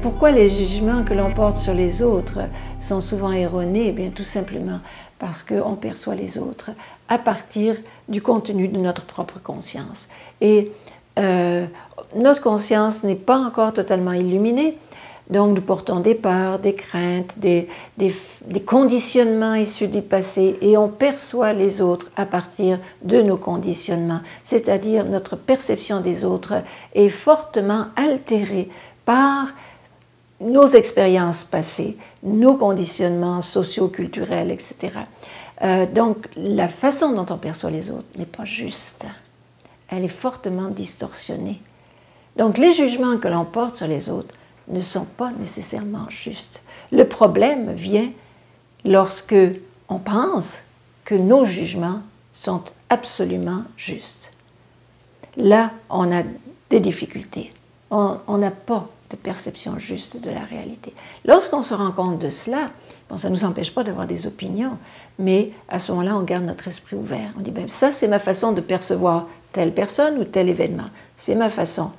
Pourquoi les jugements que l'on porte sur les autres sont souvent erronés? Eh bien, tout simplement parce qu'on perçoit les autres à partir du contenu de notre propre conscience. Et notre conscience n'est pas encore totalement illuminée, donc nous portons des peurs, des craintes, des conditionnements issus du passé, et on perçoit les autres à partir de nos conditionnements, c'est-à-dire notre perception des autres est fortement altérée par nos expériences passées, nos conditionnements socio-culturels, etc. Donc la façon dont on perçoit les autres n'est pas juste, elle est fortement distorsionnée. Donc les jugements que l'on porte sur les autres ne sont pas nécessairement justes. Le problème vient lorsque on pense que nos jugements sont absolument justes. Là, on a des difficultés. On n'a pas de perception juste de la réalité. Lorsqu'on se rend compte de cela, bon, ça ne nous empêche pas d'avoir des opinions, mais à ce moment-là, on garde notre esprit ouvert. On dit, ben, ça, c'est ma façon de percevoir telle personne ou tel événement. C'est ma façon.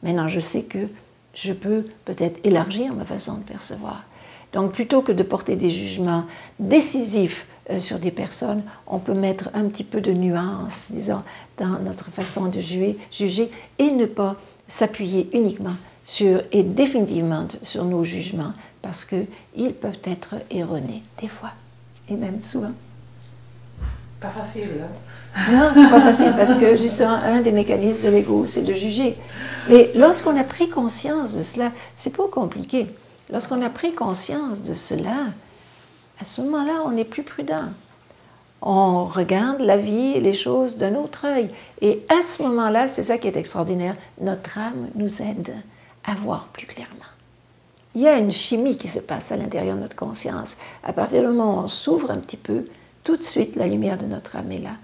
Maintenant, je sais que je peux peut-être élargir ma façon de percevoir. Donc, plutôt que de porter des jugements décisifs sur des personnes, on peut mettre un petit peu de nuance, disons, dans notre façon de juger et ne pas s'appuyer uniquement et définitivement sur nos jugements, parce qu'ils peuvent être erronés, des fois, et même souvent. Pas facile, là. Non, c'est pas facile, parce que justement, un des mécanismes de l'ego, c'est de juger. Mais lorsqu'on a pris conscience de cela, c'est pas compliqué. Lorsqu'on a pris conscience de cela, à ce moment-là, on est plus prudent. On regarde la vie et les choses d'un autre œil. Et à ce moment-là, c'est ça qui est extraordinaire, notre âme nous aide à voir plus clairement. Il y a une chimie qui se passe à l'intérieur de notre conscience. À partir du moment où on s'ouvre un petit peu, tout de suite, la lumière de notre âme est là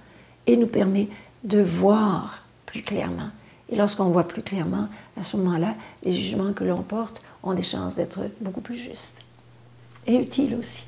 et nous permet de voir plus clairement. Et lorsqu'on voit plus clairement, à ce moment-là, les jugements que l'on porte ont des chances d'être beaucoup plus justes et utiles aussi.